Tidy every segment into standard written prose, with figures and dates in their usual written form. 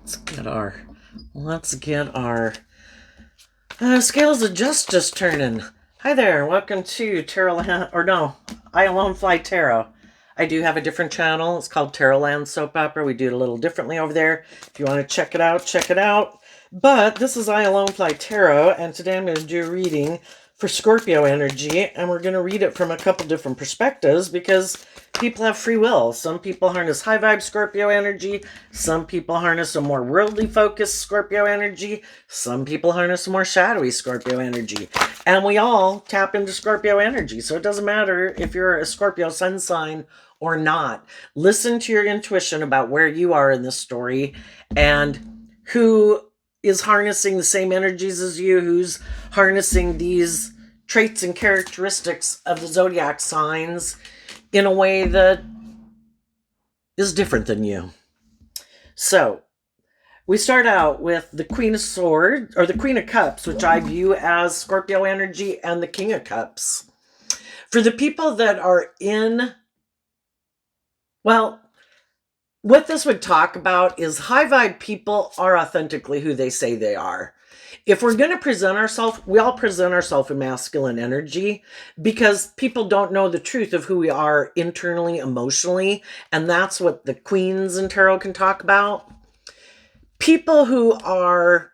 Let's get our scales of justice turning. Hi there, welcome to I Alone Fly Tarot. I do have a different channel. It's called Tarot Land Soap Opera. We do it a little differently over there. If you want to check it out, check it out. But this is I Alone Fly Tarot, and today I'm going to do a reading for Scorpio energy, and we're going to read it from a couple different perspectives because people have free will. Some people harness high vibe Scorpio energy. Some people harness a more worldly focused Scorpio energy. Some people harness a more shadowy Scorpio energy. And we all tap into Scorpio energy. So it doesn't matter if you're a Scorpio sun sign or not. Listen to your intuition about where you are in this story and who is harnessing the same energies as you, who's harnessing these traits and characteristics of the zodiac signs in a way that is different than you. So, we start out with the Queen of Swords, or the Queen of Cups, which I view as Scorpio energy, and the King of Cups. For the people that are what this would talk about is high vibe people are authentically who they say they are. If we're going to present ourselves, we all present ourselves in masculine energy because people don't know the truth of who we are internally, emotionally. And that's what the queens in tarot can talk about. People who are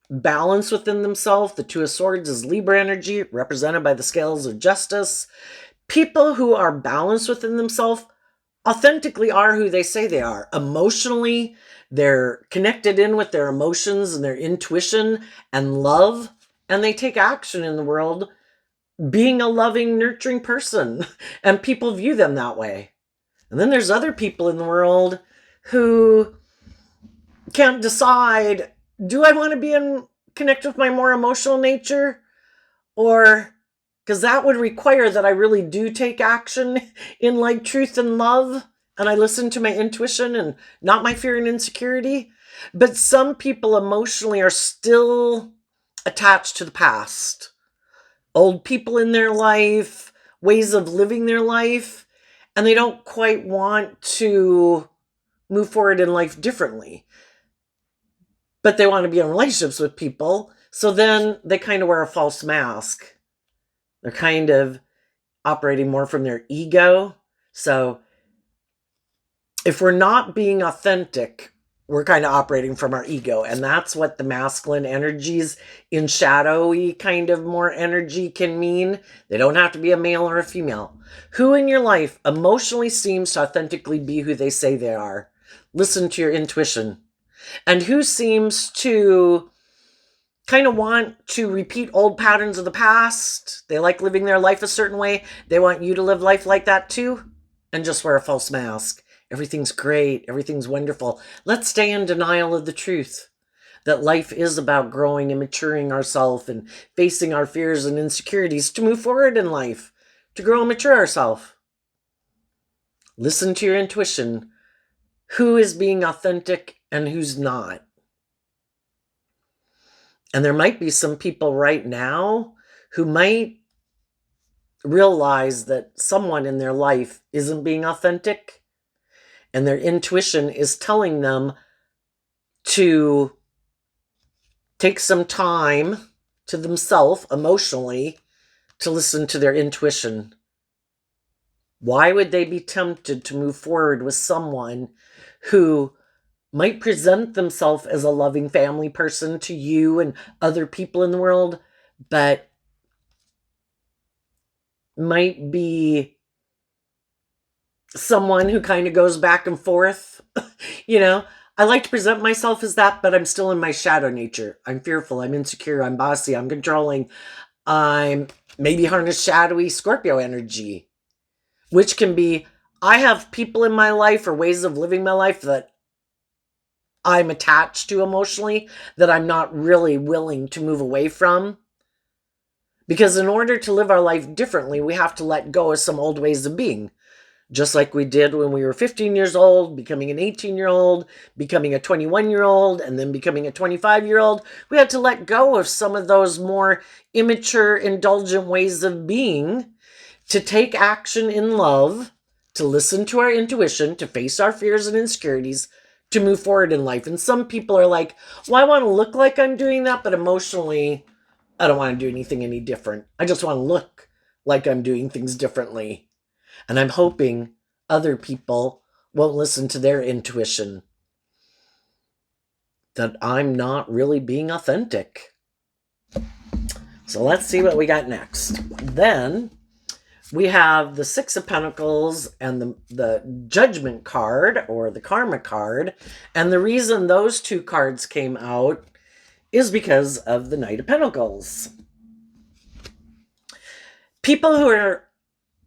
balanced within themselves, the Two of Swords is Libra energy, represented by the scales of justice. People who are balanced within themselves authentically are who they say they are. Emotionally, they're connected in with their emotions and their intuition and love, and they take action in the world being a loving, nurturing person, and people view them that way. And then there's other people in the world who can't decide, do I want to connect with my more emotional nature? Or because that would require that I really do take action in like truth and love, and I listen to my intuition and not my fear and insecurity. But some people emotionally are still attached to the past, old people in their life, ways of living their life, and they don't quite want to move forward in life differently. But they want to be in relationships with people, so then they kind of wear a false mask. They're kind of operating more from their ego. So if we're not being authentic, we're kind of operating from our ego. And that's what the masculine energies in shadowy kind of more energy can mean. They don't have to be a male or a female. Who in your life emotionally seems to authentically be who they say they are? Listen to your intuition. And who seems to kind of want to repeat old patterns of the past. They like living their life a certain way. They want you to live life like that too. And just wear a false mask. Everything's great. Everything's wonderful. Let's stay in denial of the truth. That life is about growing and maturing ourselves and facing our fears and insecurities to move forward in life. To grow and mature ourselves. Listen to your intuition. Who is being authentic and who's not? And there might be some people right now who might realize that someone in their life isn't being authentic, and their intuition is telling them to take some time to themselves emotionally to listen to their intuition. Why would they be tempted to move forward with someone who might present themselves as a loving family person to you and other people in the world, but might be someone who kind of goes back and forth? I like to present myself as that, but I'm still in my shadow nature. I'm fearful, I'm insecure, I'm bossy, I'm controlling, I'm maybe harness shadowy Scorpio energy, which can be, I have people in my life or ways of living my life that I'm attached to emotionally that I'm not really willing to move away from. Because in order to live our life differently, we have to let go of some old ways of being. Just like we did when we were 15 years old, becoming an 18-year-old, becoming a 21-year-old, and then becoming a 25-year-old. We had to let go of some of those more immature, indulgent ways of being to take action in love, to listen to our intuition, to face our fears and insecurities, to move forward in life. And some people are like, well, I want to look like I'm doing that, but emotionally, I don't want to do anything any different. I just want to look like I'm doing things differently. And I'm hoping other people won't listen to their intuition, that I'm not really being authentic. So let's see what we got next. Then we have the Six of Pentacles and the Judgment card, or the Karma card. And the reason those two cards came out is because of the Knight of Pentacles. People who are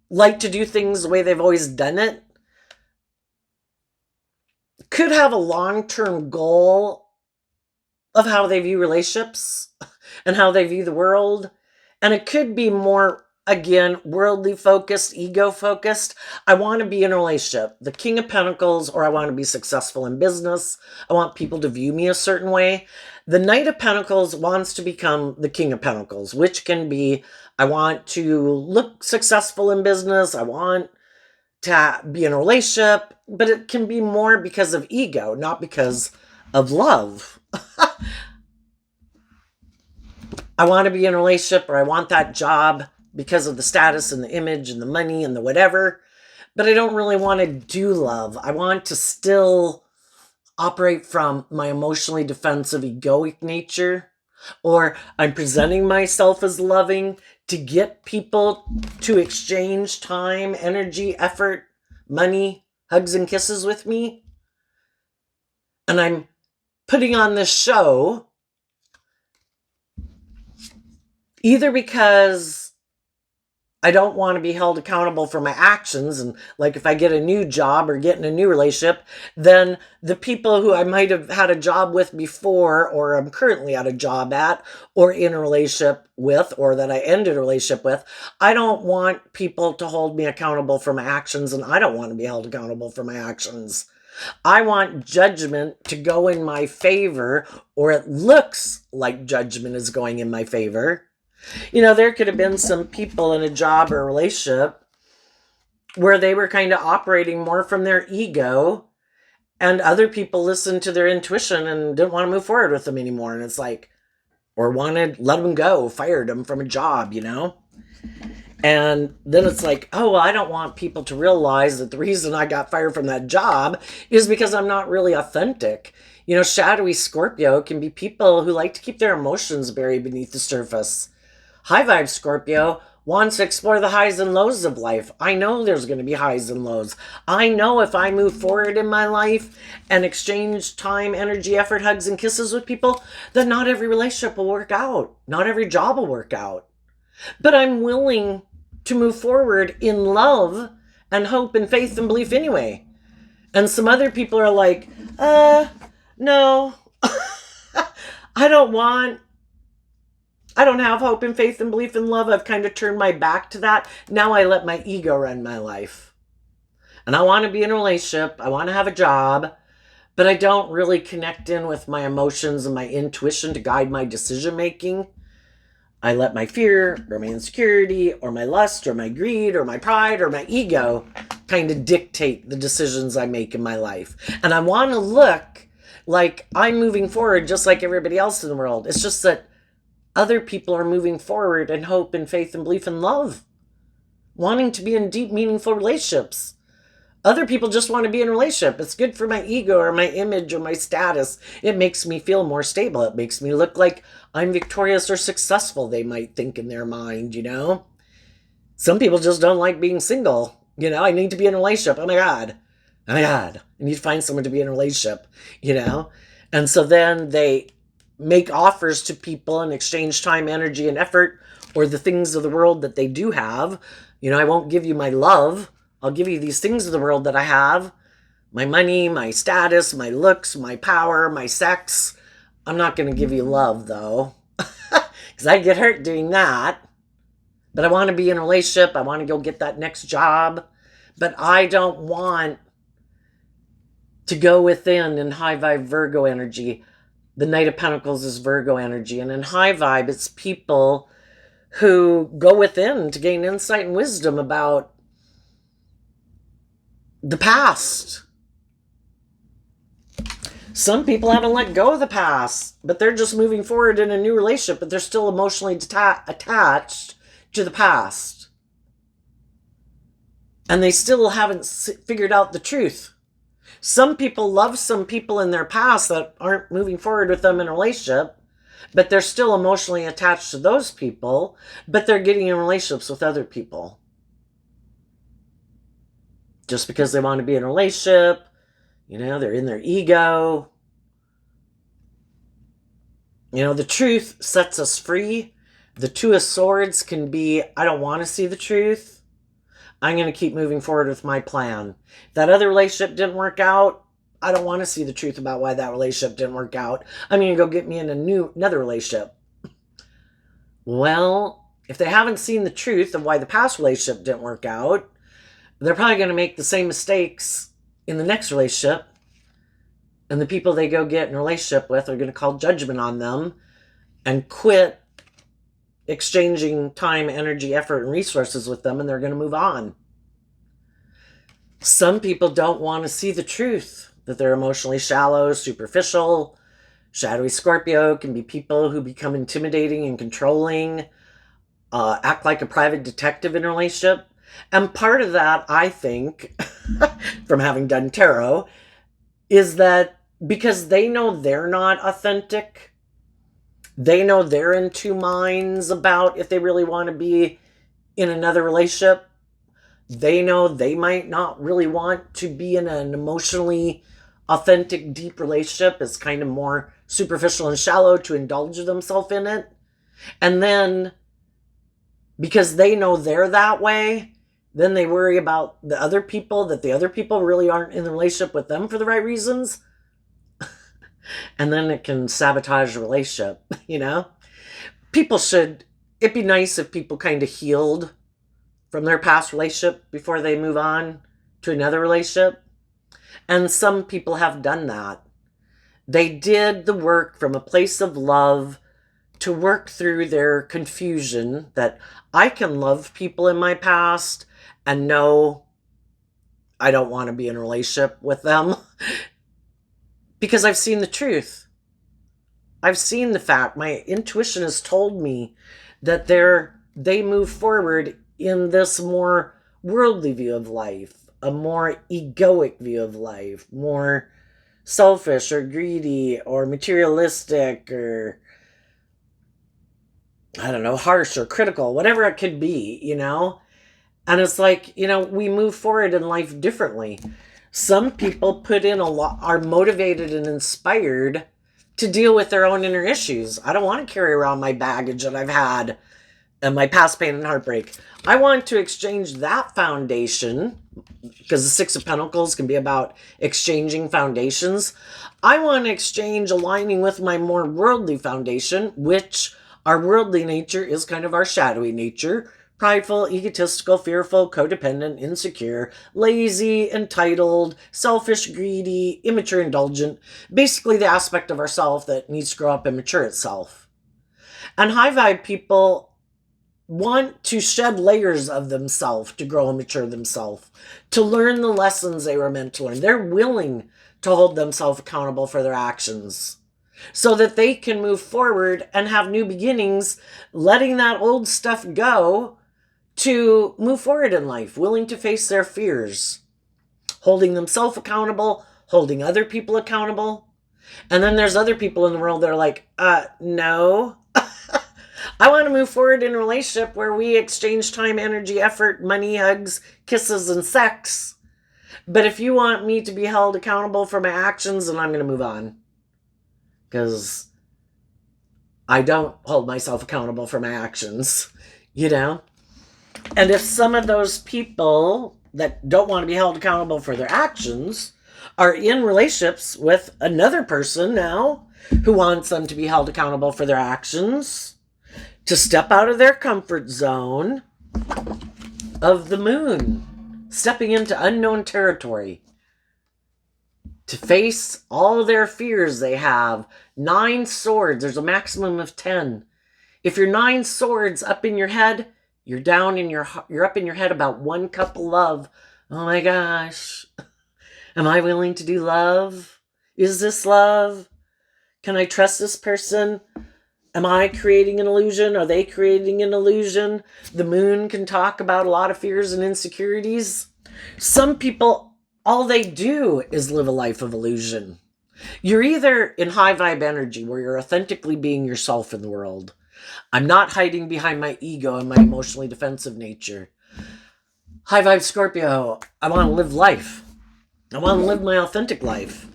like to do things the way they've always done it could have a long-term goal of how they view relationships and how they view the world. And it could be more, again, worldly focused, ego focused. I want to be in a relationship, the King of Pentacles, or I want to be successful in business. I want people to view me a certain way. The Knight of Pentacles wants to become the King of Pentacles, which can be, I want to look successful in business. I want to be in a relationship, but it can be more because of ego, not because of love. I want to be in a relationship, or I want that job because of the status and the image and the money and the whatever, but I don't really want to do love. I want to still operate from my emotionally defensive, egoic nature, or I'm presenting myself as loving to get people to exchange time, energy, effort, money, hugs and kisses with me. And I'm putting on this show either because I don't want to be held accountable for my actions. And like if I get a new job or get in a new relationship, then the people who I might have had a job with before, or I'm currently at a job at, or in a relationship with, or that I ended a relationship with, I don't want people to hold me accountable for my actions, and I don't want to be held accountable for my actions. I want judgment to go in my favor, or it looks like judgment is going in my favor. You know, there could have been some people in a job or a relationship where they were kind of operating more from their ego, and other people listened to their intuition and didn't want to move forward with them anymore. And it's like, or wanted, let them go, fired them from a job, you know? And then it's like, oh, well, I don't want people to realize that the reason I got fired from that job is because I'm not really authentic. You know, shadowy Scorpio can be people who like to keep their emotions buried beneath the surface. High vibe Scorpio wants to explore the highs and lows of life. I know there's going to be highs and lows. I know if I move forward in my life and exchange time, energy, effort, hugs, and kisses with people, then not every relationship will work out. Not every job will work out. But I'm willing to move forward in love and hope and faith and belief anyway. And some other people are like, no, I don't have hope and faith and belief and love. I've kind of turned my back to that. Now I let my ego run my life. And I want to be in a relationship. I want to have a job, but I don't really connect in with my emotions and my intuition to guide my decision making. I let my fear or my insecurity or my lust or my greed or my pride or my ego kind of dictate the decisions I make in my life. And I want to look like I'm moving forward just like everybody else in the world. It's just that other people are moving forward in hope and faith and belief and love, wanting to be in deep, meaningful relationships. Other people just want to be in a relationship. It's good for my ego or my image or my status. It makes me feel more stable. It makes me look like I'm victorious or successful, they might think in their mind, you know? Some people just don't like being single. You know, I need to be in a relationship. Oh my God. Oh my God. I need to find someone to be in a relationship, you know? And so then they make offers to people and exchange time, energy, and effort, or the things of the world that they do have. You know, I won't give you my love. I'll give you these things of the world that I have. My money, my status, my looks, my power, my sex. I'm not going to give you love, though, because I get hurt doing that. But I want to be in a relationship. I want to go get that next job. But I don't want to go within in high vibe Virgo energy. The Knight of Pentacles is Virgo energy. And in high vibe, it's people who go within to gain insight and wisdom about the past. Some people haven't let go of the past, but they're just moving forward in a new relationship, but they're still emotionally attached to the past. And they still haven't figured out the truth. Some people love some people in their past that aren't moving forward with them in a relationship, but they're still emotionally attached to those people, but they're getting in relationships with other people. Just because they want to be in a relationship, they're in their ego. The truth sets us free. The Two of Swords can be, I don't want to see the truth. I'm going to keep moving forward with my plan. If that other relationship didn't work out, I don't want to see the truth about why that relationship didn't work out. I'm going to go get me in another relationship. Well, if they haven't seen the truth of why the past relationship didn't work out, they're probably going to make the same mistakes in the next relationship. And the people they go get in a relationship with are going to call judgment on them and quit exchanging time, energy, effort, and resources with them, and they're going to move on. Some people don't want to see the truth, that they're emotionally shallow, superficial. Shadowy Scorpio can be people who become intimidating and controlling, act like a private detective in a relationship. And part of that, I think, from having done tarot, is that because they know they're not authentic, they know they're in two minds about if they really want to be in another relationship. They know they might not really want to be in an emotionally authentic, deep relationship. It's kind of more superficial and shallow to indulge themselves in it. And then, because they know they're that way, then they worry about the other people, that the other people really aren't in the relationship with them for the right reasons. And then it can sabotage the relationship, It'd be nice if people kind of healed from their past relationship before they move on to another relationship. And some people have done that. They did the work from a place of love to work through their confusion that I can love people in my past and know I don't want to be in a relationship with them because I've seen the truth. I've seen the fact. My intuition has told me that they move forward in this more worldly view of life, a more egoic view of life, more selfish or greedy or materialistic or, I don't know, harsh or critical, whatever it could be, And it's like, we move forward in life differently. Some people put in a lot, are motivated and inspired to deal with their own inner issues. I don't want to carry around my baggage that I've had and my past pain and heartbreak. I want to exchange that foundation, because the Six of Pentacles can be about exchanging foundations. I want to exchange aligning with my more worldly foundation, which our worldly nature is kind of our shadowy nature. Prideful, egotistical, fearful, codependent, insecure, lazy, entitled, selfish, greedy, immature, indulgent. Basically the aspect of ourself that needs to grow up and mature itself. And high vibe people want to shed layers of themselves to grow and mature themselves, to learn the lessons they were meant to learn. They're willing to hold themselves accountable for their actions so that they can move forward and have new beginnings, letting that old stuff go to move forward in life, willing to face their fears, holding themselves accountable, holding other people accountable. And then there's other people in the world that are like, no. I want to move forward in a relationship where we exchange time, energy, effort, money, hugs, kisses, and sex. But if you want me to be held accountable for my actions, then I'm going to move on. Because I don't hold myself accountable for my actions, And if some of those people that don't want to be held accountable for their actions are in relationships with another person now who wants them to be held accountable for their actions, to step out of their comfort zone of the moon, stepping into unknown territory, to face all their fears they have. 9 swords, there's a maximum of 10. If you're 9 swords up in your head, you're up in your head about 1 cup of love. Oh my gosh. Am I willing to do love? Is this love? Can I trust this person? Am I creating an illusion? Are they creating an illusion? The moon can talk about a lot of fears and insecurities. Some people, all they do is live a life of illusion. You're either in high vibe energy where you're authentically being yourself in the world. I'm not hiding behind my ego and my emotionally defensive nature. High vibe Scorpio, I want to live life. I want to live my authentic life.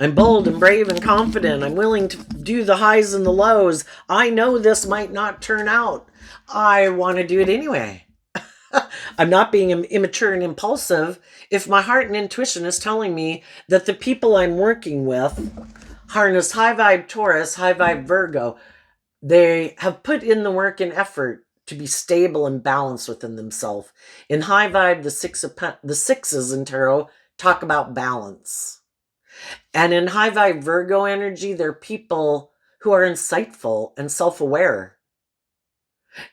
I'm bold and brave and confident. I'm willing to do the highs and the lows. I know this might not turn out. I want to do it anyway. I'm not being immature and impulsive. If my heart and intuition is telling me that the people I'm working with harness high vibe Taurus, high vibe Virgo, they have put in the work and effort to be stable and balanced within themselves. In high vibe, the sixes in tarot talk about balance. And in high vibe Virgo energy, they're people who are insightful and self-aware.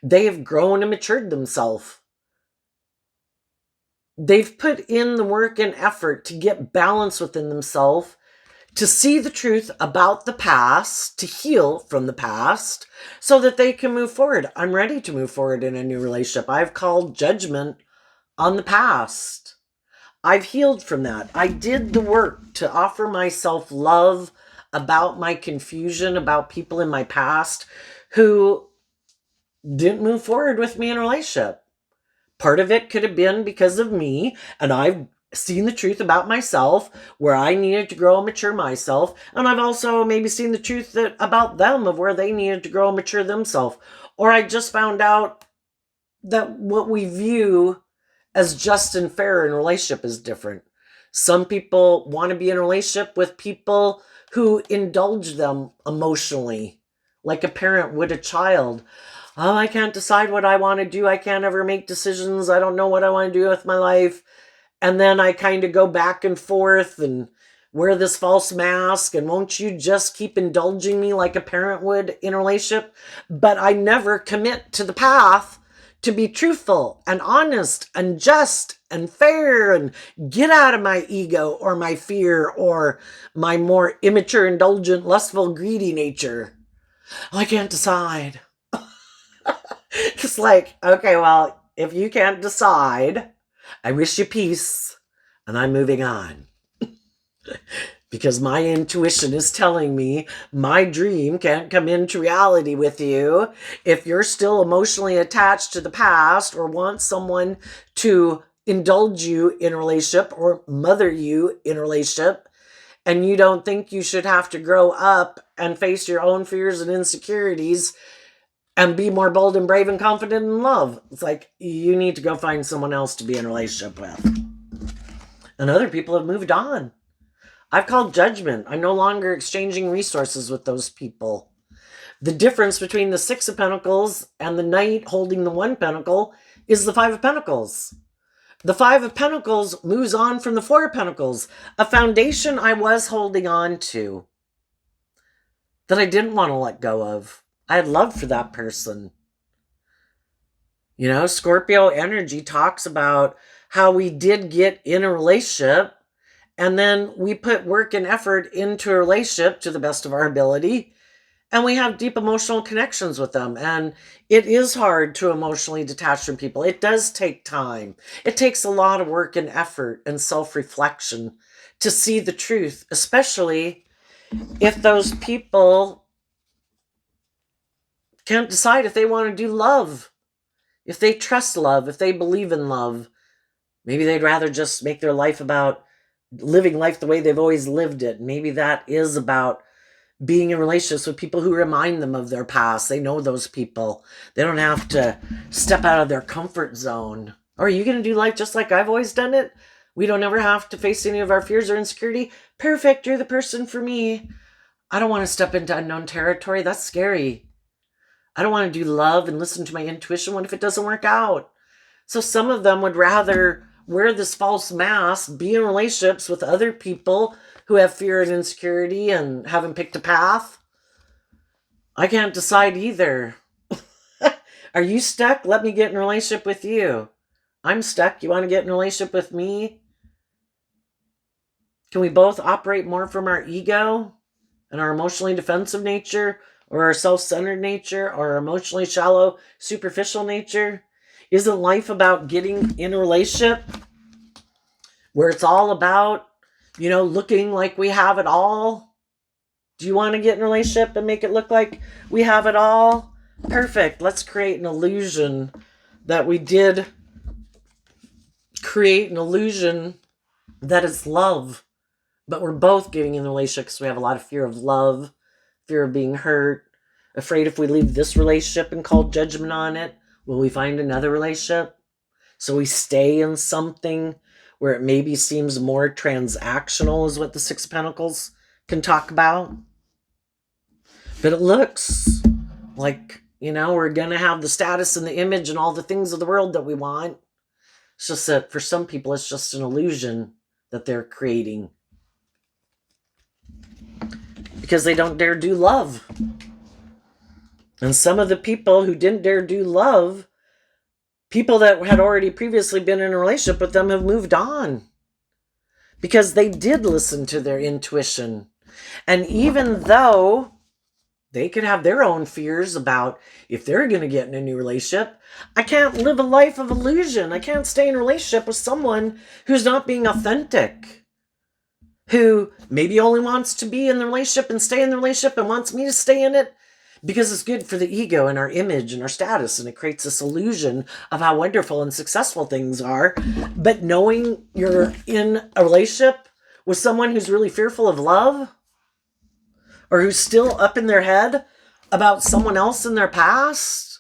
They have grown and matured themselves. They've put in the work and effort to get balance within themselves, to see the truth about the past, to heal from the past, so that they can move forward. I'm ready to move forward in a new relationship. I've called judgment on the past. I've healed from that. I did the work to offer myself love about my confusion, about people in my past who didn't move forward with me in a relationship. Part of it could have been because of me, and I've seen the truth about myself where I needed to grow and mature myself, and I've also maybe seen the truth about them of where they needed to grow and mature themselves. Or I just found out that what we view as just and fair in a relationship is different. Some people want to be in a relationship with people who indulge them emotionally, like a parent would a child. Oh, I can't decide what I want to do. I can't ever make decisions. I don't know what I want to do with my life. And then I kind of go back and forth and wear this false mask. And won't you just keep indulging me like a parent would in a relationship? But I never commit to the path to be truthful and honest and just and fair and get out of my ego or my fear or my more immature, indulgent, lustful, greedy nature. I can't decide. It's like, okay, well, if you can't decide, I wish you peace and I'm moving on. Because my intuition is telling me my dream can't come into reality with you if you're still emotionally attached to the past or want someone to indulge you in a relationship or mother you in a relationship, and you don't think you should have to grow up and face your own fears and insecurities and be more bold and brave and confident in love. It's like, you need to go find someone else to be in a relationship with. And other people have moved on. I've called judgment. I'm no longer exchanging resources with those people. The difference between the Six of Pentacles and the Knight holding the One Pentacle is the Five of Pentacles. The Five of Pentacles moves on from the Four of Pentacles, a foundation I was holding on to that I didn't want to let go of. I had love for that person. You know, Scorpio energy talks about how we did get in a relationship and then we put work and effort into a relationship to the best of our ability and we have deep emotional connections with them. And it is hard to emotionally detach from people. It does take time. It takes a lot of work and effort and self-reflection to see the truth, especially if those people can't decide if they want to do love, if they trust love, if they believe in love. Maybe they'd rather just make their life about living life the way they've always lived it. Maybe that is about being in relationships with people who remind them of their past. They know those people. They don't have to step out of their comfort zone. Or are you going to do life just like I've always done it? We don't ever have to face any of our fears or insecurity. Perfect, you're the person for me. I don't want to step into unknown territory. That's scary. I don't want to do love and listen to my intuition. What if it doesn't work out? So some of them would rather wear this false mask, be in relationships with other people who have fear and insecurity and haven't picked a path. I can't decide either. Are you stuck? Let me get in a relationship with you. I'm stuck. You want to get in a relationship with me? Can we both operate more from our ego and our emotionally defensive nature, or our self-centered nature, or our emotionally shallow, superficial nature? Isn't life about getting in a relationship where it's all about, looking like we have it all? Do you want to get in a relationship and make it look like we have it all? Perfect. Let's create an illusion that we did create an illusion that it's love. But we're both getting in a relationship because we have a lot of fear of love, fear of being hurt, afraid if we leave this relationship and call judgment on it, will we find another relationship? So we stay in something where it maybe seems more transactional, is what the Six of Pentacles can talk about. But it looks like, we're going to have the status and the image and all the things of the world that we want. It's just that for some people, it's just an illusion that they're creating because they don't dare do love. And some of the people who didn't dare do love, people that had already previously been in a relationship with them, have moved on because they did listen to their intuition. And even though they could have their own fears about if they're going to get in a new relationship, I can't live a life of illusion. I can't stay in a relationship with someone who's not being authentic, who maybe only wants to be in the relationship and stay in the relationship and wants me to stay in it because it's good for the ego and our image and our status, and it creates this illusion of how wonderful and successful things are. But knowing you're in a relationship with someone who's really fearful of love, or who's still up in their head about someone else in their past,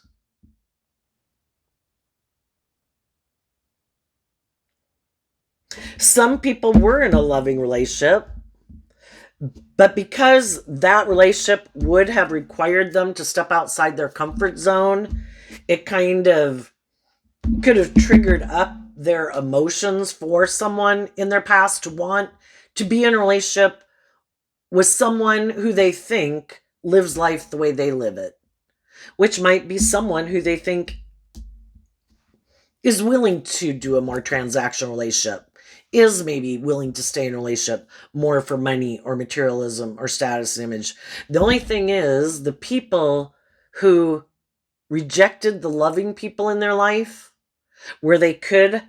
some people were in a loving relationship, but because that relationship would have required them to step outside their comfort zone, it kind of could have triggered up their emotions for someone in their past to want to be in a relationship with someone who they think lives life the way they live it, which might be someone who they think is willing to do a more transactional relationship, is maybe willing to stay in a relationship more for money or materialism or status and image. The only thing is, the people who rejected the loving people in their life, where they could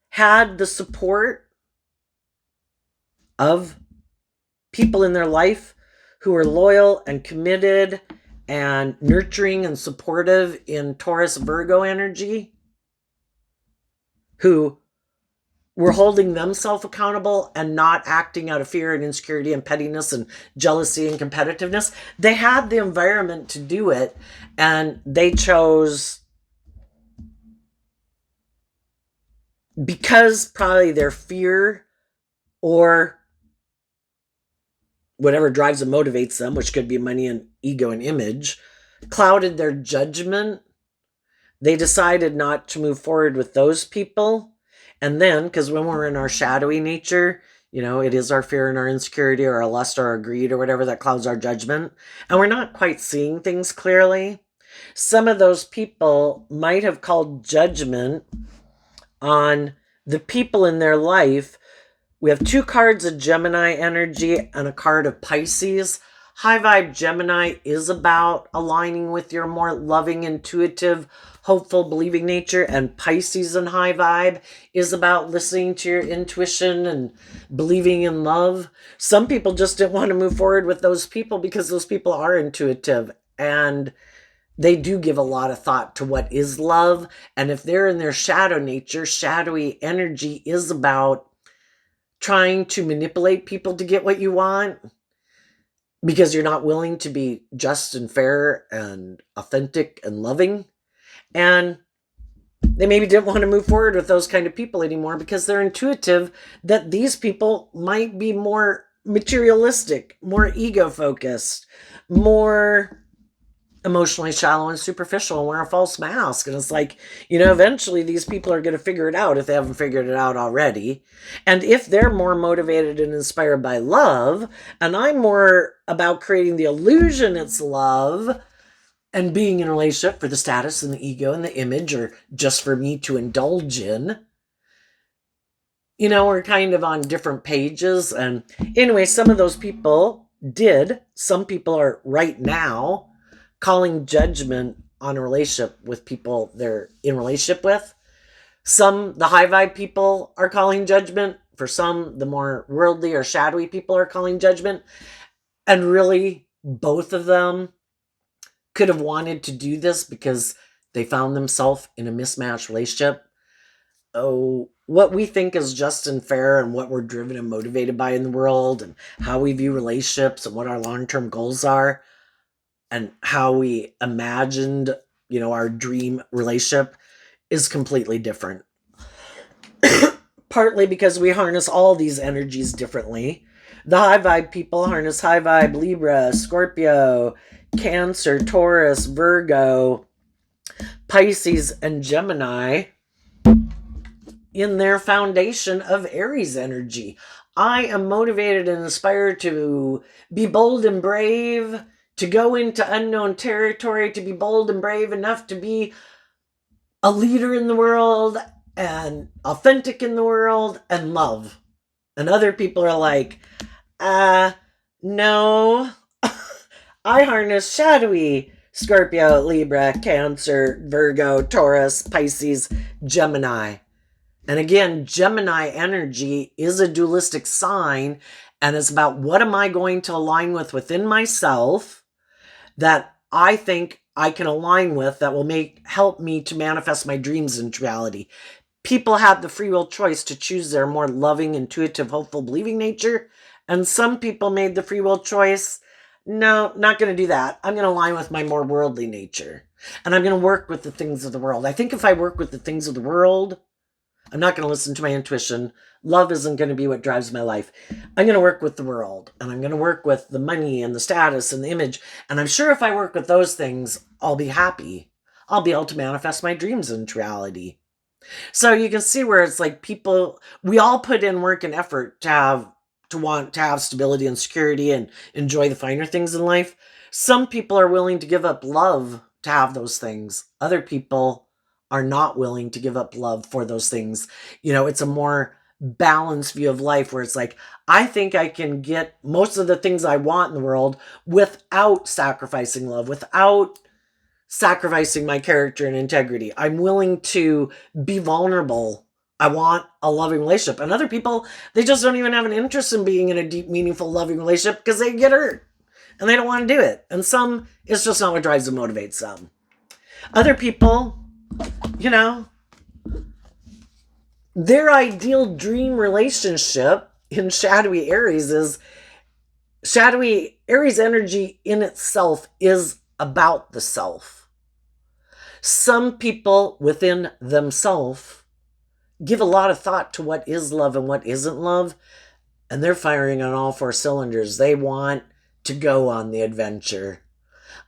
had the support of people in their life who are loyal and committed and nurturing and supportive in Taurus Virgo energy, who were holding themselves accountable and not acting out of fear and insecurity and pettiness and jealousy and competitiveness. They had the environment to do it, and they chose, because probably their fear or whatever drives and motivates them, which could be money and ego and image, clouded their judgment. They decided not to move forward with those people. And then, because when we're in our shadowy nature, it is our fear and our insecurity or our lust or our greed or whatever that clouds our judgment, and we're not quite seeing things clearly. Some of those people might have called judgment on the people in their life. We have two cards of Gemini energy and a card of Pisces. High vibe Gemini is about aligning with your more loving, intuitive, hopeful, believing nature, and Pisces in high vibe is about listening to your intuition and believing in love. Some people just didn't want to move forward with those people because those people are intuitive and they do give a lot of thought to what is love. And if they're in their shadow nature, shadowy energy is about trying to manipulate people to get what you want because you're not willing to be just and fair and authentic and loving. And they maybe didn't want to move forward with those kind of people anymore because they're intuitive that these people might be more materialistic, more ego focused, more emotionally shallow and superficial, and wear a false mask. And it's like, eventually these people are going to figure it out if they haven't figured it out already. And if they're more motivated and inspired by love, and I'm more about creating the illusion it's love and being in a relationship for the status and the ego and the image, or just for me to indulge in, we're kind of on different pages. And anyway, some of those people did. Some people are right now calling judgment on a relationship with people they're in relationship with. Some, the high vibe people, are calling judgment. For some, the more worldly or shadowy people are calling judgment. And really, both of them could have wanted to do this because they found themselves in a mismatched relationship. Oh, what we think is just and fair and what we're driven and motivated by in the world and how we view relationships and what our long-term goals are and how we imagined, our dream relationship is completely different. Partly because we harness all these energies differently. The high vibe people harness high vibe Libra, Scorpio, Cancer, Taurus, Virgo, Pisces, and Gemini in their foundation of Aries energy. I am motivated and inspired to be bold and brave, to go into unknown territory, to be bold and brave enough to be a leader in the world and authentic in the world and love. And other people are like, no. I harness shadowy Scorpio, Libra, Cancer, Virgo, Taurus, Pisces, Gemini. And again, Gemini energy is a dualistic sign, and it's about what am I going to align with within myself that I think I can align with that will help me to manifest my dreams into reality. People have the free will choice to choose their more loving, intuitive, hopeful, believing nature, and some people made the free will choice, no, not going to do that. I'm going to align with my more worldly nature, and I'm going to work with the things of the world. I think if I work with the things of the world, I'm not going to listen to my intuition. Love isn't going to be what drives my life. I'm going to work with the world, and I'm going to work with the money and the status and the image. And I'm sure if I work with those things, I'll be happy. I'll be able to manifest my dreams into reality. So you can see where it's like we all put in work and effort to want to have stability and security and enjoy the finer things in life. Some people are willing to give up love to have those things. Other people are not willing to give up love for those things. It's a more balanced view of life where it's like, I think I can get most of the things I want in the world without sacrificing love, without sacrificing my character and integrity. I'm willing to be vulnerable. I want a loving relationship. And other people, they just don't even have an interest in being in a deep, meaningful, loving relationship because they get hurt and they don't want to do it. And some, it's just not what drives and motivates them. Other people, their ideal dream relationship in shadowy Aries is shadowy Aries energy in itself is about the self. Some people within themselves give a lot of thought to what is love and what isn't love, and they're firing on all four cylinders. They want to go on the adventure.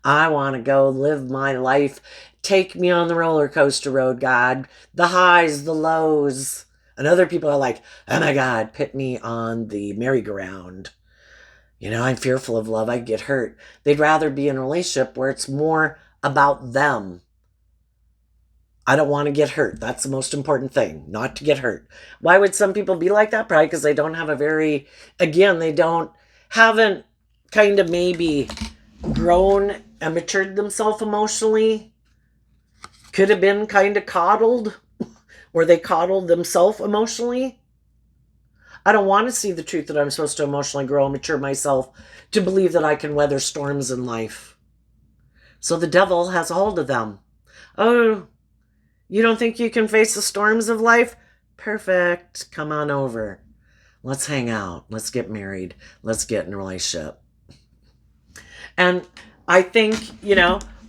I want to go live my life. Take me on the roller coaster road, God. The highs, the lows. And other people are like, oh my God, put me on the merry-go-round. I'm fearful of love. I get hurt. They'd rather be in a relationship where it's more about them. I don't want to get hurt. That's the most important thing, not to get hurt. Why would some people be like that? Probably because they don't have haven't kind of maybe grown and matured themselves emotionally. Could have been kind of coddled, or they coddled themselves emotionally. I don't want to see the truth that I'm supposed to emotionally grow and mature myself to believe that I can weather storms in life. So the devil has a hold of them. Oh, you don't think you can face the storms of life? Perfect. Come on over. Let's hang out. Let's get married. Let's get in a relationship. And I think,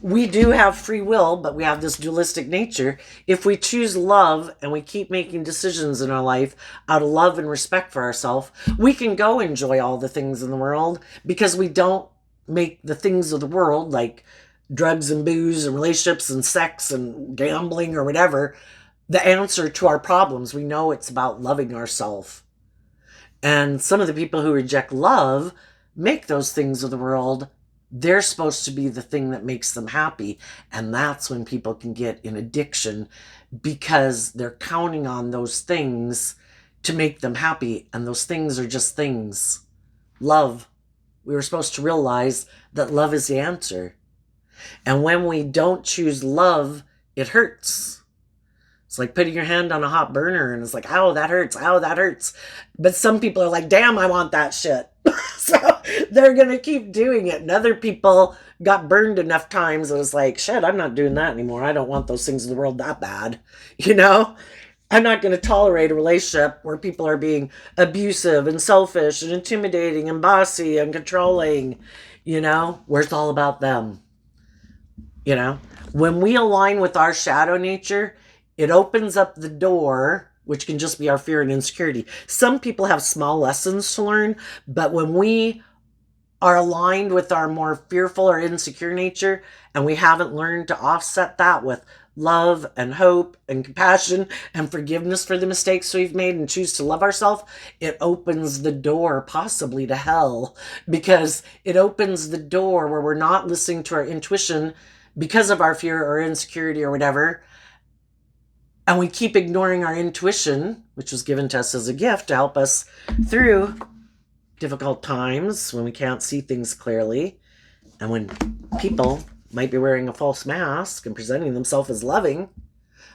we do have free will, but we have this dualistic nature. If we choose love and we keep making decisions in our life out of love and respect for ourselves, we can go enjoy all the things in the world because we don't make the things of the world like drugs and booze and relationships and sex and gambling or whatever the answer to our problems. We know it's about loving ourselves. And some of the people who reject love make those things of the world. They're supposed to be the thing that makes them happy. And that's when people can get in addiction because they're counting on those things to make them happy. And those things are just things. Love. We were supposed to realize that love is the answer. And when we don't choose love, it hurts. It's like putting your hand on a hot burner and it's like, ow, that hurts. Ow, that hurts. But some people are like, damn, I want that shit. So they're going to keep doing it. And other people got burned enough times that it's like, shit, I'm not doing that anymore. I don't want those things in the world that bad. You know? I'm not going to tolerate a relationship where people are being abusive and selfish and intimidating and bossy and controlling, where it's all about them. When we align with our shadow nature, it opens up the door, which can just be our fear and insecurity. Some people have small lessons to learn, but when we are aligned with our more fearful or insecure nature, and we haven't learned to offset that with love and hope and compassion and forgiveness for the mistakes we've made and choose to love ourselves, it opens the door possibly to hell, because it opens the door where we're not listening to our intuition because of our fear or insecurity or whatever. And we keep ignoring our intuition, which was given to us as a gift to help us through difficult times when we can't see things clearly. And when people might be wearing a false mask and presenting themselves as loving,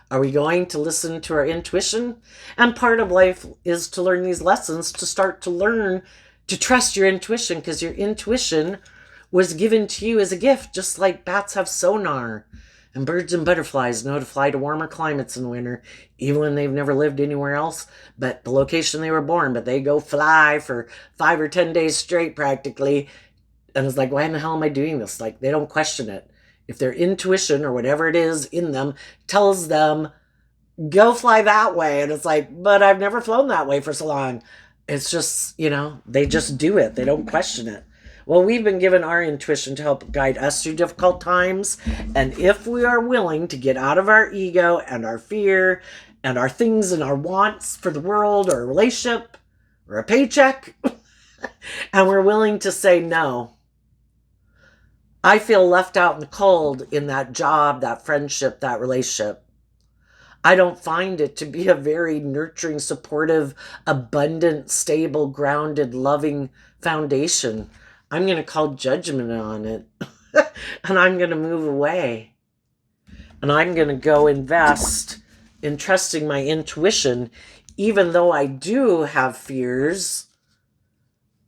are we going to listen to our intuition? And part of life is to learn these lessons, to start to learn to trust your intuition, because your intuition was given to you as a gift, just like bats have sonar. And birds and butterflies know to fly to warmer climates in winter, even when they've never lived anywhere else but the location they were born. But they go fly for 5 or 10 days straight practically. And it's like, why in the hell am I doing this? Like, they don't question it. If their intuition or whatever it is in them tells them, go fly that way. And it's like, but I've never flown that way for so long. It's just, they just do it. They don't question it. Well, we've been given our intuition to help guide us through difficult times. And if we are willing to get out of our ego and our fear and our things and our wants for the world or a relationship or a paycheck, and we're willing to say no, I feel left out in the cold in that job, that friendship, that relationship. I don't find it to be a very nurturing, supportive, abundant, stable, grounded, loving foundation. I'm going to call judgment on it. And I'm going to move away. And I'm going to go invest in trusting my intuition. Even though I do have fears,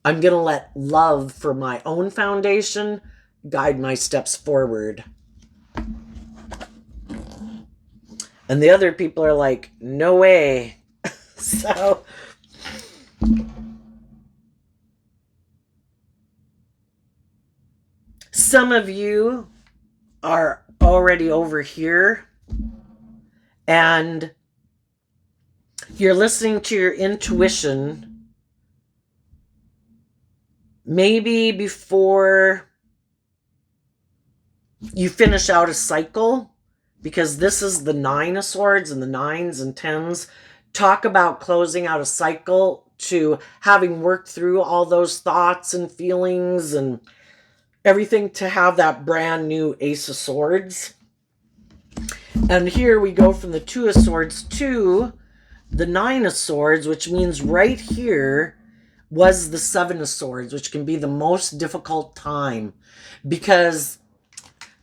I'm going to let love for my own foundation guide my steps forward. And the other people are like, no way. So some of you are already over here and you're listening to your intuition maybe before you finish out a cycle, because this is the 9 of Swords, and the 9s and 10s talk about closing out a cycle, to having worked through all those thoughts and feelings and everything to have that brand new Ace of Swords. And here we go from the 2 of Swords to the 9 of Swords, which means right here was the 7 of Swords, which can be the most difficult time, because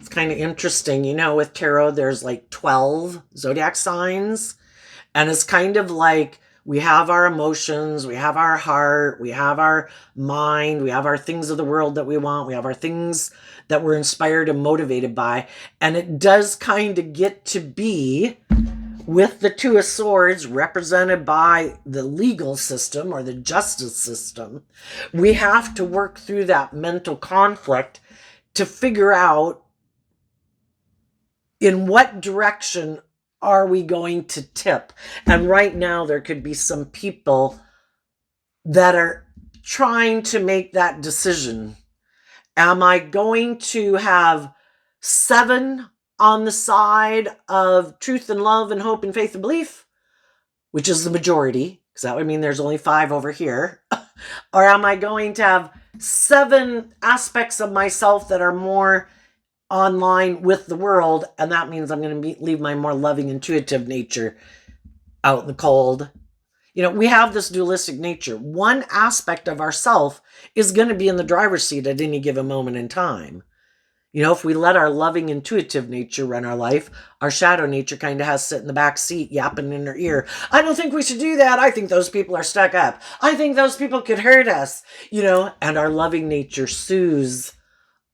it's kind of interesting. With tarot, there's like 12 zodiac signs, and it's kind of like we have our emotions, we have our heart, we have our mind, we have our things of the world that we want, we have our things that we're inspired and motivated by. And it does kind of get to be, with the 2 of Swords represented by the legal system or the justice system, we have to work through that mental conflict to figure out in what direction are we going to tip. And right now there could be some people that are trying to make that decision. Am I going to have 7 on the side of truth and love and hope and faith and belief, which is the majority, because that would mean there's only 5 over here? Or am I going to have 7 aspects of myself that are more online with the world, and that means I'm going to leave my more loving, intuitive nature out in the cold? We have this dualistic nature. One aspect of ourself is going to be in the driver's seat at any given moment in time. If we let our loving, intuitive nature run our life, our shadow nature kind of has to sit in the back seat, yapping in her ear. I don't think we should do that. I think those people are stuck up. I think those people could hurt us, and our loving nature soothes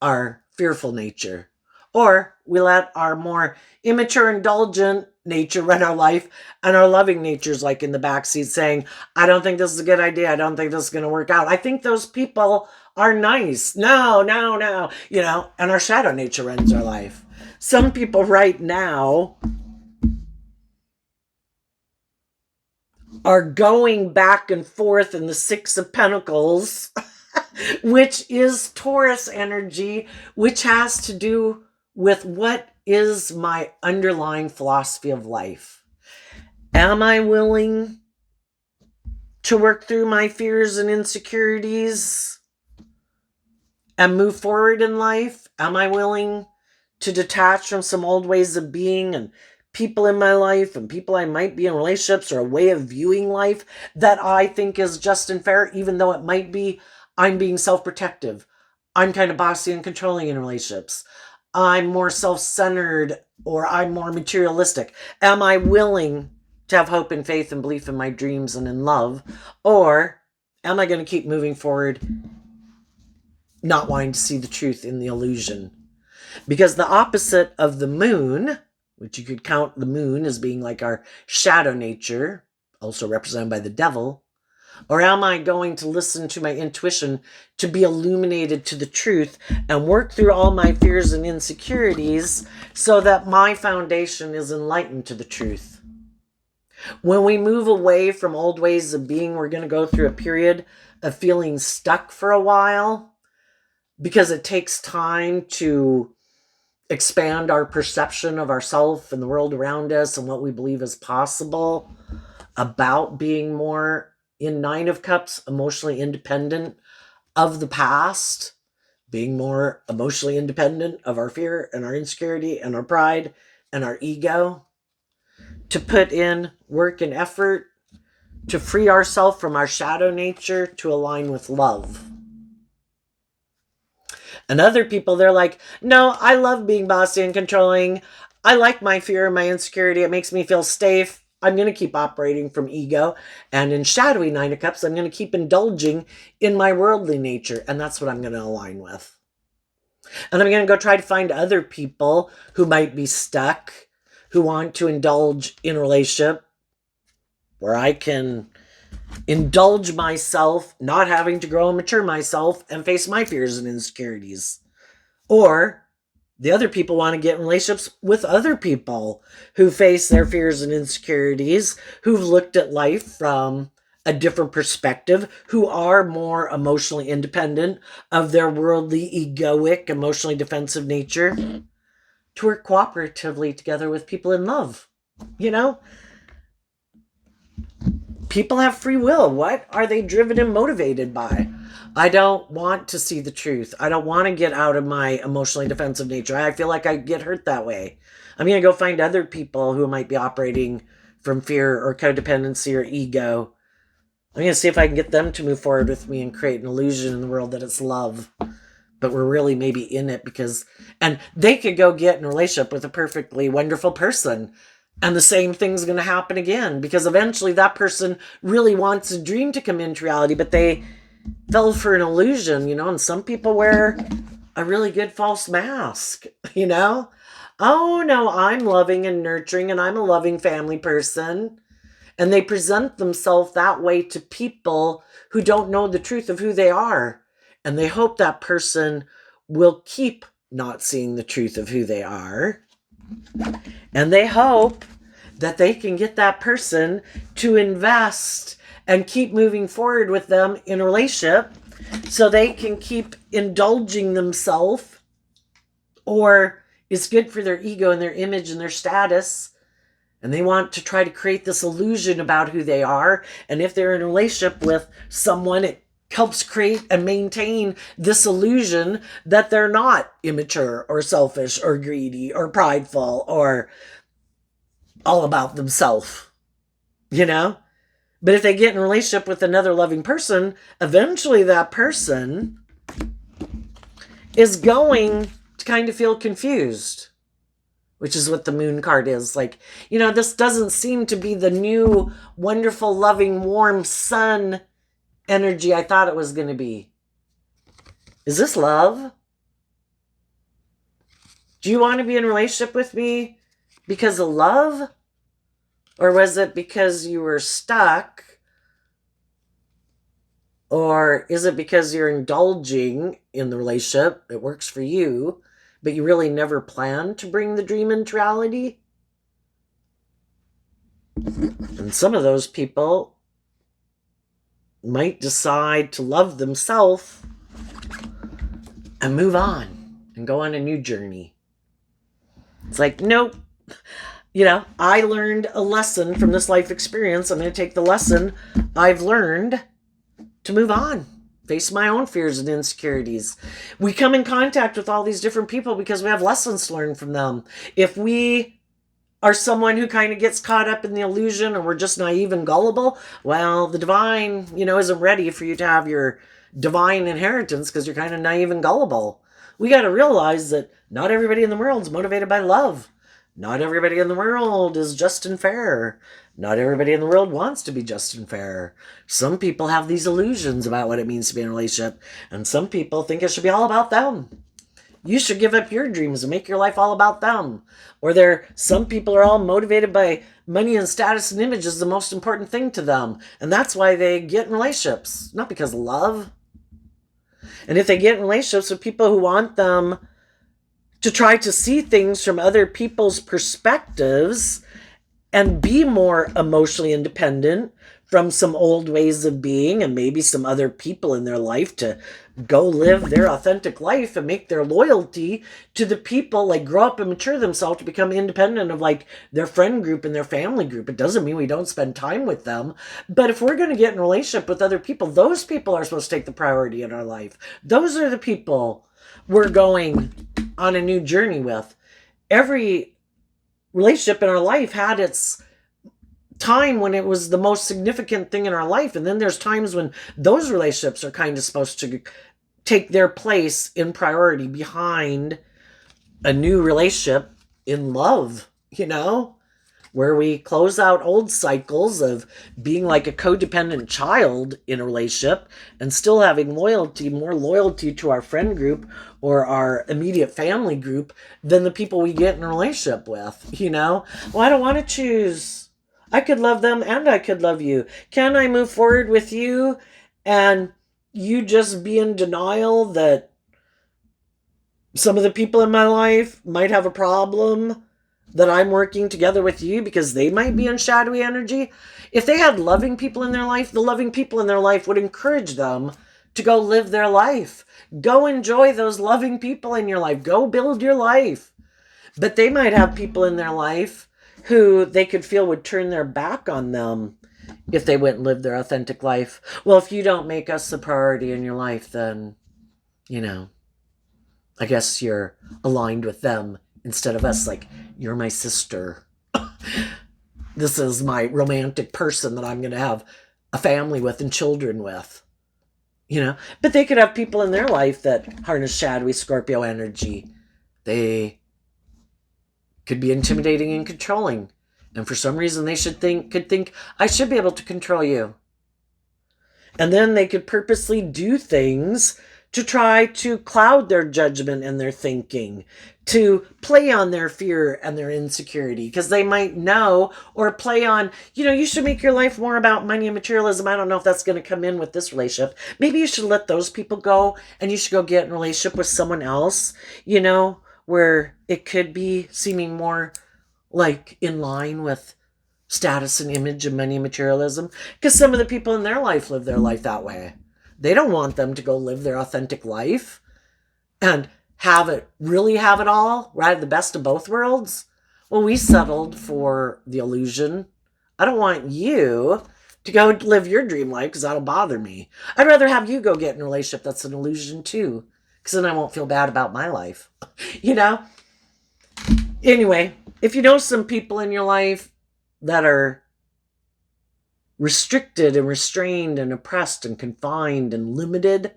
our fearful nature. Or we let our more immature, indulgent nature run our life, and our loving nature's like in the backseat saying, I don't think this is a good idea. I don't think this is going to work out. I think those people are nice. No, no, no. And our shadow nature runs our life. Some people right now are going back and forth in the Six of Pentacles, which is Taurus energy, which has to do with what is my underlying philosophy of life. Am I willing to work through my fears and insecurities and move forward in life? Am I willing to detach from some old ways of being and people in my life and people I might be in relationships, or a way of viewing life that I think is just and fair, even though it might be I'm being self-protective. I'm kind of bossy and controlling in relationships. I'm more self-centered, or I'm more materialistic. Am I willing to have hope and faith and belief in my dreams and in love? Or am I going to keep moving forward, not wanting to see the truth in the illusion? Because the opposite of the moon, which you could count the moon as being like our shadow nature, also represented by the devil, or am I going to listen to my intuition to be illuminated to the truth and work through all my fears and insecurities so that my foundation is enlightened to the truth? When we move away from old ways of being, we're going to go through a period of feeling stuck for a while, because it takes time to expand our perception of ourselves and the world around us and what we believe is possible about being more in Nine of Cups, emotionally independent of the past, being more emotionally independent of our fear and our insecurity and our pride and our ego, to put in work and effort to free ourselves from our shadow nature to align with love. And other people, they're like, no, I love being bossy and controlling. I like my fear and my insecurity. It makes me feel safe. I'm going to keep operating from ego. And in shadowy Nine of Cups, I'm going to keep indulging in my worldly nature. And that's what I'm going to align with. And I'm going to go try to find other people who might be stuck, who want to indulge in a relationship where I can indulge myself, not having to grow and mature myself and face my fears and insecurities. Or the other people want to get in relationships with other people who face their fears and insecurities, who've looked at life from a different perspective, who are more emotionally independent of their worldly, egoic, emotionally defensive nature, to work cooperatively together with people in love. People have free will. What are they driven and motivated by? I don't want to see the truth. I don't want to get out of my emotionally defensive nature. I feel like I get hurt that way. I'm going to go find other people who might be operating from fear or codependency or ego. I'm going to see if I can get them to move forward with me and create an illusion in the world that it's love. But we're really maybe in it because... And they could go get in a relationship with a perfectly wonderful person, and the same thing's going to happen again, because eventually that person really wants a dream to come into reality, but they fell for an illusion, and some people wear a really good false mask, Oh no, I'm loving and nurturing and I'm a loving family person. And they present themselves that way to people who don't know the truth of who they are. And they hope that person will keep not seeing the truth of who they are. And they hope that they can get that person to invest and keep moving forward with them in a relationship so they can keep indulging themselves, or it's good for their ego and their image and their status. And they want to try to create this illusion about who they are. And if they're in a relationship with someone, it helps create and maintain this illusion that they're not immature or selfish or greedy or prideful or all about themselves, But if they get in a relationship with another loving person, eventually that person is going to kind of feel confused, which is what the moon card is. Like, this doesn't seem to be the new, wonderful, loving, warm sun energy I thought it was going to be. Is this love? Do you want to be in a relationship with me because of love? Or was it because you were stuck? Or is it because you're indulging in the relationship? It works for you, but you really never planned to bring the dream into reality? And some of those people might decide to love themselves and move on and go on a new journey. It's like, nope. I learned a lesson from this life experience. I'm going to take the lesson I've learned to move on, face my own fears and insecurities. We come in contact with all these different people because we have lessons to learn from them. If we are someone who kind of gets caught up in the illusion and we're just naive and gullible, well, the divine, isn't ready for you to have your divine inheritance because you're kind of naive and gullible. We got to realize that not everybody in the world is motivated by love. Not everybody in the world is just and fair. Not everybody in the world wants to be just and fair. Some people have these illusions about what it means to be in a relationship, and some people think it should be all about them. You should give up your dreams and make your life all about them. Or some people are all motivated by money and status and image is the most important thing to them, and that's why they get in relationships, not because of love. And if they get in relationships with people who want them to try to see things from other people's perspectives and be more emotionally independent from some old ways of being and maybe some other people in their life to go live their authentic life and make their loyalty to the people, like grow up and mature themselves to become independent of like their friend group and their family group. It doesn't mean we don't spend time with them. But if we're going to get in a relationship with other people, those people are supposed to take the priority in our life. Those are the people we're going on a new journey with. Every relationship in our life had its time when it was the most significant thing in our life. And then there's times when those relationships are kind of supposed to take their place in priority behind a new relationship in love, where we close out old cycles of being like a codependent child in a relationship and still having more loyalty to our friend group or our immediate family group than the people we get in a relationship with, Well, I don't want to choose. I could love them and I could love you. Can I move forward with you and you just be in denial that some of the people in my life might have a problem that I'm working together with you because they might be in shadowy energy? If they had loving people in their life, the loving people in their life would encourage them to go live their life. Go enjoy those loving people in your life. Go build your life. But they might have people in their life who they could feel would turn their back on them if they went and lived their authentic life. Well, if you don't make us the priority in your life, then, I guess you're aligned with them instead of us. Like, you're my sister. This is my romantic person that I'm going to have a family with and children with. But they could have people in their life that harness shadowy Scorpio energy. They could be intimidating and controlling. And for some reason they could think, I should be able to control you. And then they could purposely do things to try to cloud their judgment and their thinking, to play on their fear and their insecurity, because they might know, or play on, you should make your life more about money and materialism. I don't know if that's going to come in with this relationship. Maybe you should let those people go and you should go get in a relationship with someone else, where it could be seeming more like in line with status and image and money and materialism. Because some of the people in their life live their life that way. They don't want them to go live their authentic life and have it all, right? The best of both worlds. Well, we settled for the illusion. I don't want you to go live your dream life because that'll bother me. I'd rather have you go get in a relationship that's an illusion too, because then I won't feel bad about my life. Anyway, if you know some people in your life that are restricted and restrained and oppressed and confined and limited,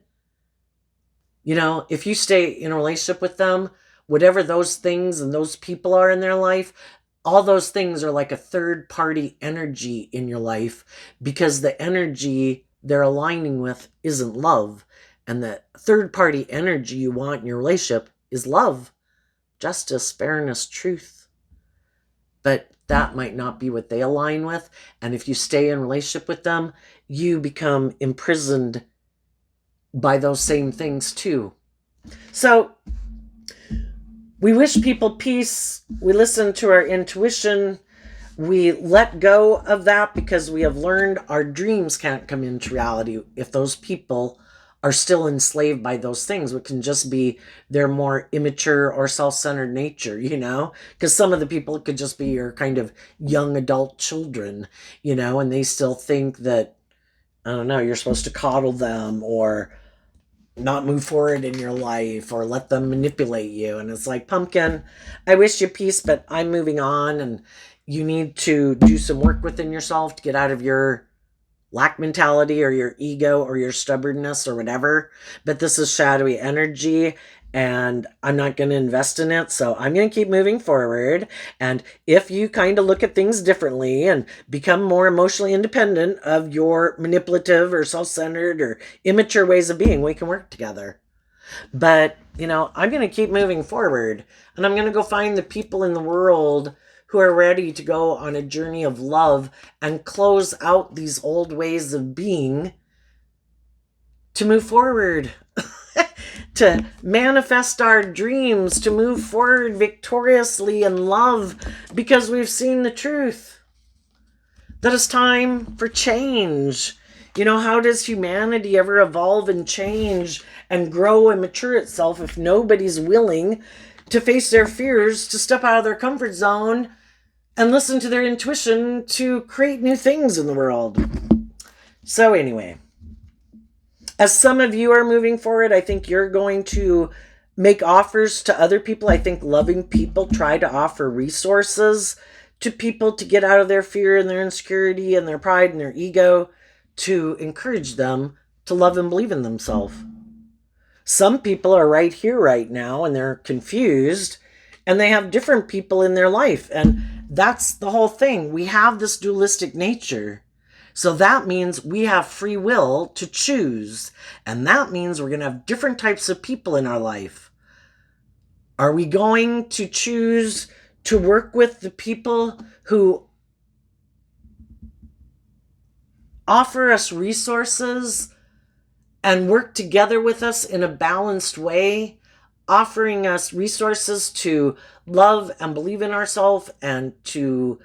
if you stay in a relationship with them, whatever those things and those people are in their life, all those things are like a third party energy in your life, because the energy they're aligning with isn't love. And the third party energy you want in your relationship is love, justice, fairness, truth. But that might not be what they align with. And if you stay in a relationship with them, you become imprisoned by those same things too. So we wish people peace. We listen to our intuition. We let go of that because we have learned our dreams can't come into reality if those people are still enslaved by those things, which can just be their more immature or self-centered nature, because some of the people could just be your kind of young adult children, and they still think that, I don't know, you're supposed to coddle them or not move forward in your life or let them manipulate you. And it's like, pumpkin, I wish you peace, but I'm moving on, and you need to do some work within yourself to get out of your lack mentality or your ego or your stubbornness or whatever. But this is shadowy energy, and I'm not going to invest in it. So I'm going to keep moving forward. And if you kind of look at things differently and become more emotionally independent of your manipulative or self-centered or immature ways of being, we can work together. But, I'm going to keep moving forward, and I'm going to go find the people in the world who are ready to go on a journey of love and close out these old ways of being to move forward, to manifest our dreams, to move forward victoriously in love, because we've seen the truth that it's time for change. How does humanity ever evolve and change and grow and mature itself if nobody's willing to face their fears, to step out of their comfort zone and listen to their intuition to create new things in the world? So anyway, as some of you are moving forward, I think you're going to make offers to other people. I think loving people try to offer resources to people to get out of their fear and their insecurity and their pride and their ego, to encourage them to love and believe in themselves. Some people are right here right now and they're confused, and they have different people in their life. And that's the whole thing. We have this dualistic nature. So that means we have free will to choose. And that means we're going to have different types of people in our life. Are we going to choose to work with the people who offer us resources and work together with us in a balanced way, offering us resources to love and believe in ourselves and to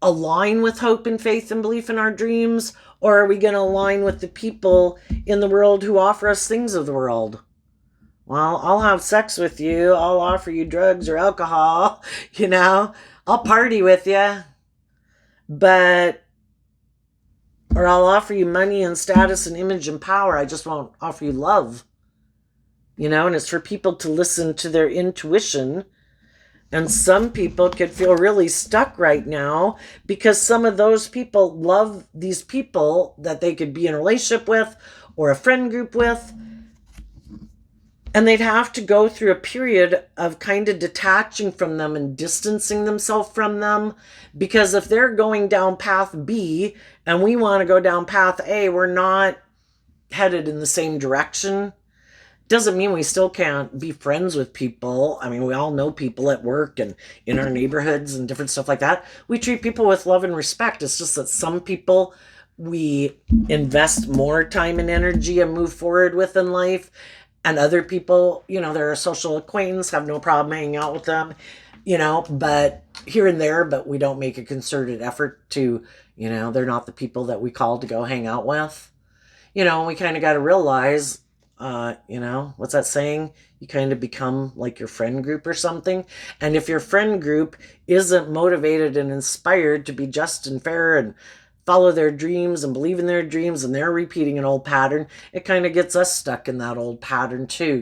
align with hope and faith and belief in our dreams? Or are we going to align with the people in the world who offer us things of the world? Well, I'll have sex with you. I'll offer you drugs or alcohol, I'll party with you. Or I'll offer you money and status and image and power. I just won't offer you love. And it's for people to listen to their intuition. And some people could feel really stuck right now because some of those people love these people that they could be in a relationship with or a friend group with. And they'd have to go through a period of kind of detaching from them and distancing themselves from them. Because if they're going down path B and we want to go down path A, we're not headed in the same direction. Doesn't mean we still can't be friends with people. I mean, we all know people at work and in our neighborhoods and different stuff like that. We treat people with love and respect. It's just that some people we invest more time and energy and move forward with in life. And other people, they're a social acquaintance, have no problem hanging out with them, but here and there, but we don't make a concerted effort to, they're not the people that we call to go hang out with. We kind of got to realize, what's that saying? You kind of become like your friend group or something. And if your friend group isn't motivated and inspired to be just and fair and follow their dreams and believe in their dreams, and they're repeating an old pattern, it kind of gets us stuck in that old pattern too,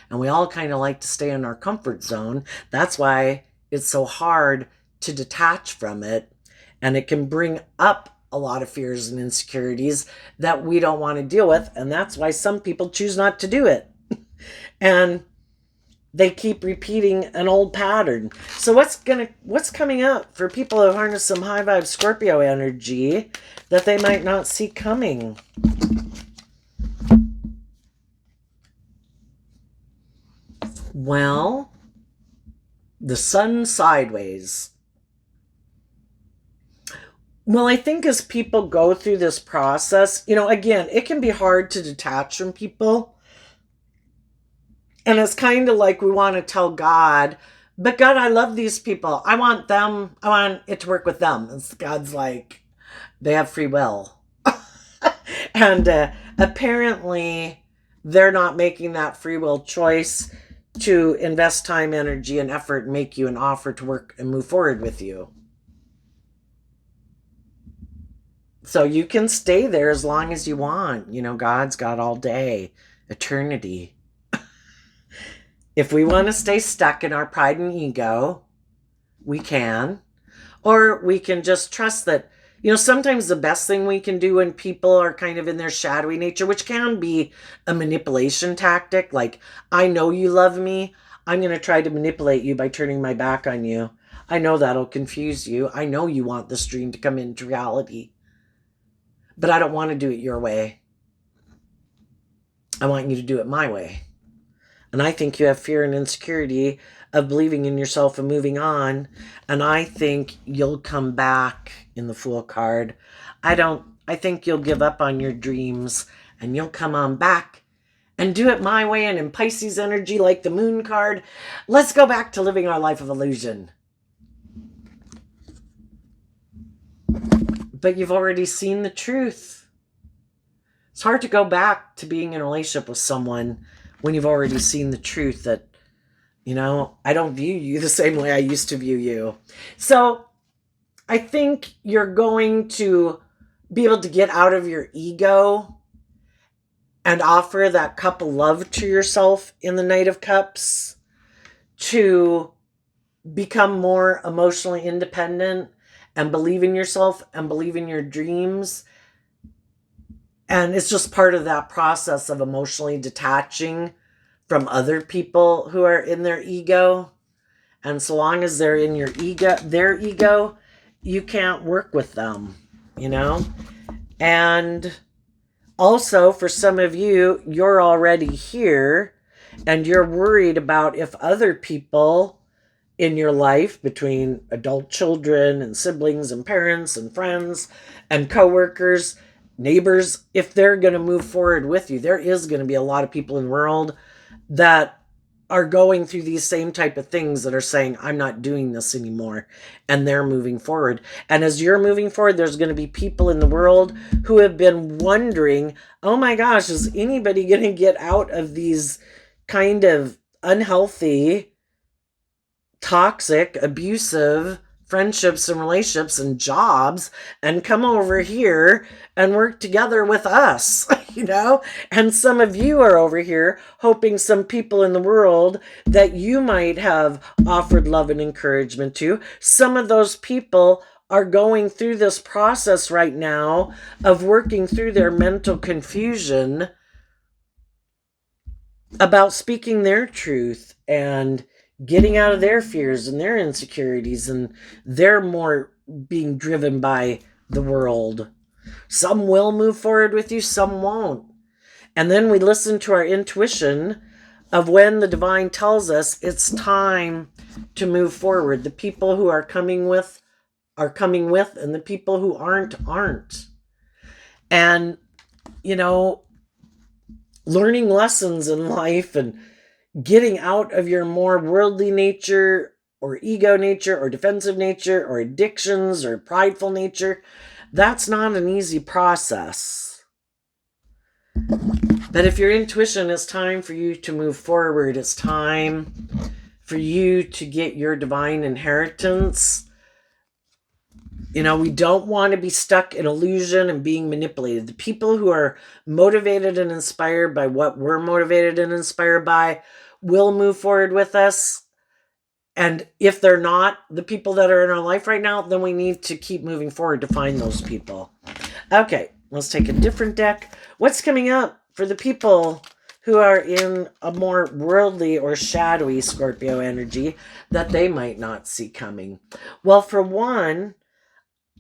and we all kind of like to stay in our comfort zone. That's why it's so hard to detach from it, and it can bring up a lot of fears and insecurities that we don't want to deal with. And that's why some people choose not to do it. And they keep repeating an old pattern. So what's coming up for people who harness some high vibe Scorpio energy that they might not see coming? Well, the sun sideways. Well, I think as people go through this process, again, it can be hard to detach from people. And it's kind of like we want to tell God, but God, I love these people. I want it to work with them. And God's like, they have free will. And apparently they're not making that free will choice to invest time, energy, and effort and make you an offer to work and move forward with you. So you can stay there as long as you want. God's got all day, eternity. If we want to stay stuck in our pride and ego, we can. Or we can just trust that, sometimes the best thing we can do when people are kind of in their shadowy nature, which can be a manipulation tactic, like, I know you love me, I'm going to try to manipulate you by turning my back on you. I know that'll confuse you. I know you want this dream to come into reality. But I don't want to do it your way. I want you to do it my way. And I think you have fear and insecurity of believing in yourself and moving on. And I think you'll come back in the Fool card. I think you'll give up on your dreams and you'll come on back and do it my way. And in Pisces energy, like the Moon card, let's go back to living our life of illusion. But you've already seen the truth. It's hard to go back to being in a relationship with someone when you've already seen the truth that, I don't view you the same way I used to view you. So I think you're going to be able to get out of your ego and offer that cup of love to yourself in the Knight of Cups to become more emotionally independent and believe in yourself and believe in your dreams. And it's just part of that process of emotionally detaching from other people who are in their ego. And so long as they're in their ego, you can't work with them, And also for some of you, you're already here and you're worried about if other people in your life, between adult children and siblings and parents and friends and coworkers, neighbors, if they're going to move forward with you. There is going to be a lot of people in the world that are going through these same type of things that are saying, I'm not doing this anymore. And they're moving forward. And as you're moving forward, there's going to be people in the world who have been wondering, oh my gosh, is anybody going to get out of these kind of unhealthy, toxic, abusive friendships and relationships and jobs and come over here and work together with us, And some of you are over here hoping some people in the world that you might have offered love and encouragement to. Some of those people are going through this process right now of working through their mental confusion about speaking their truth and getting out of their fears and their insecurities, and they're more being driven by the world. Some will move forward with you, some won't. And then we listen to our intuition of when the divine tells us it's time to move forward. The people who are coming with, and the people who aren't. And, learning lessons in life and getting out of your more worldly nature or ego nature or defensive nature or addictions or prideful nature, that's not an easy process. But if your intuition is time for you to move forward, it's time for you to get your divine inheritance. We don't want to be stuck in illusion and being manipulated. The people who are motivated and inspired by what we're motivated and inspired by will move forward with us. And if they're not the people that are in our life right now, then we need to keep moving forward to find those people. Okay, let's take a different deck. What's coming up for the people who are in a more worldly or shadowy Scorpio energy that they might not see coming? Well, for one,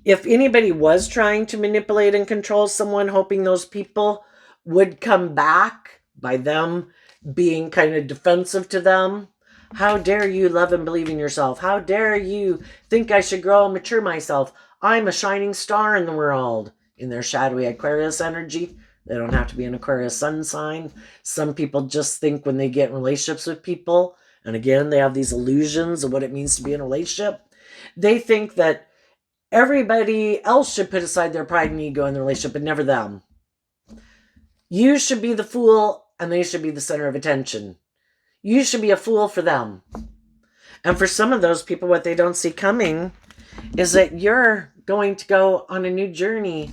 if anybody was trying to manipulate and control someone, hoping those people would come back by them being kind of defensive to them, how dare you love and believe in yourself? How dare you think I should grow and mature myself? I'm a shining star in the world. In their shadowy Aquarius energy, they don't have to be an Aquarius sun sign. Some people just think when they get in relationships with people, and again, they have these illusions of what it means to be in a relationship, they think that everybody else should put aside their pride and ego in the relationship, but never them. You should be the fool, and they should be the center of attention. You should be a fool for them. And for some of those people, what they don't see coming is that you're going to go on a new journey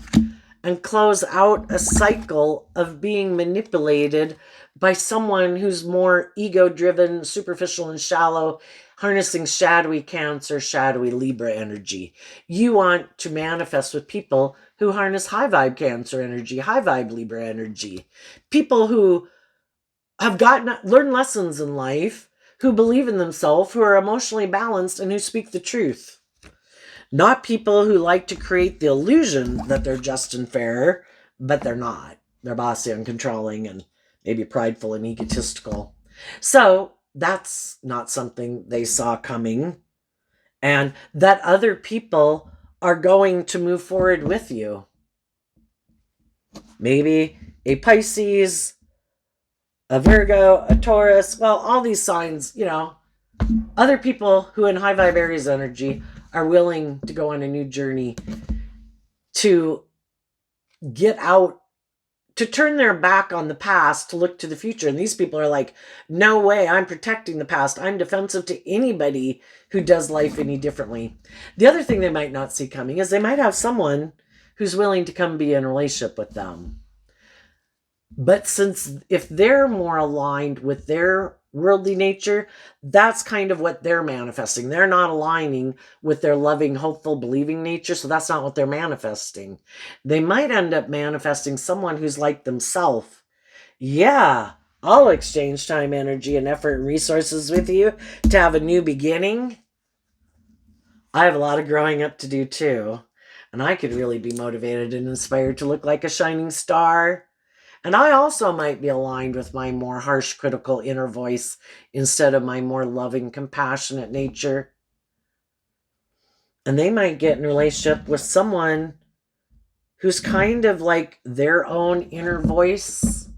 and close out a cycle of being manipulated by someone who's more ego-driven, superficial, and shallow, harnessing shadowy Cancer, shadowy Libra energy. You want to manifest with people who harness high vibe Cancer energy, high vibe Libra energy. People who have learned lessons in life, who believe in themselves, who are emotionally balanced, and who speak the truth. Not people who like to create the illusion that they're just and fair, but they're not. They're bossy and controlling and maybe prideful and egotistical. So that's not something they saw coming. And that other people are going to move forward with you. Maybe a Pisces, a Virgo, a Taurus, well, all these signs, other people who in high vibe Aries energy are willing to go on a new journey to get out, to turn their back on the past, to look to the future. And these people are like, no way, I'm protecting the past. I'm defensive to anybody who does life any differently. The other thing they might not see coming is they might have someone who's willing to come be in a relationship with them. But if they're more aligned with their worldly nature, that's kind of what they're manifesting. They're not aligning with their loving, hopeful, believing nature, so that's not what they're manifesting. They might end up manifesting someone who's like themselves. Yeah, I'll exchange time, energy, and effort and resources with you to have a new beginning. I have a lot of growing up to do too, and I could really be motivated and inspired to look like a shining star. And I also might be aligned with my more harsh, critical inner voice instead of my more loving, compassionate nature. And they might get in a relationship with someone who's kind of like their own inner voice.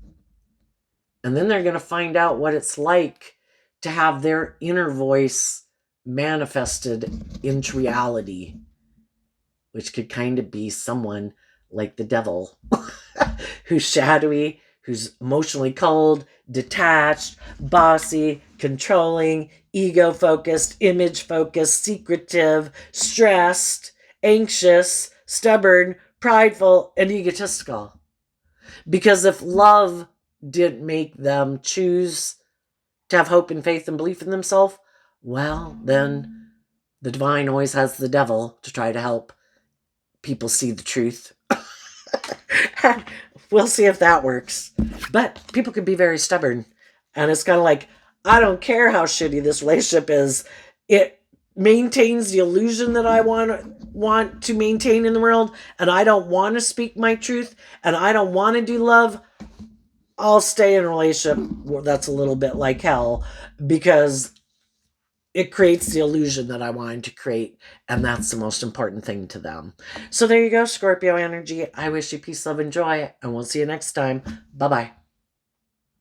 And then they're going to find out what it's like to have their inner voice manifested into reality, which could kind of be someone like the devil. Who's shadowy, who's emotionally cold, detached, bossy, controlling, ego-focused, image-focused, secretive, stressed, anxious, stubborn, prideful, and egotistical. Because if love didn't make them choose to have hope and faith and belief in themselves, well, then the divine always has the devil to try to help people see the truth. We'll see if that works. But people can be very stubborn. And it's kind of like, I don't care how shitty this relationship is. It maintains the illusion that I want to maintain in the world. And I don't want to speak my truth. And I don't want to do love. I'll stay in a relationship that's a little bit like hell. Because it creates the illusion that I wanted to create, and that's the most important thing to them. So there you go, Scorpio energy. I wish you peace, love, and joy, and we'll see you next time. Bye-bye.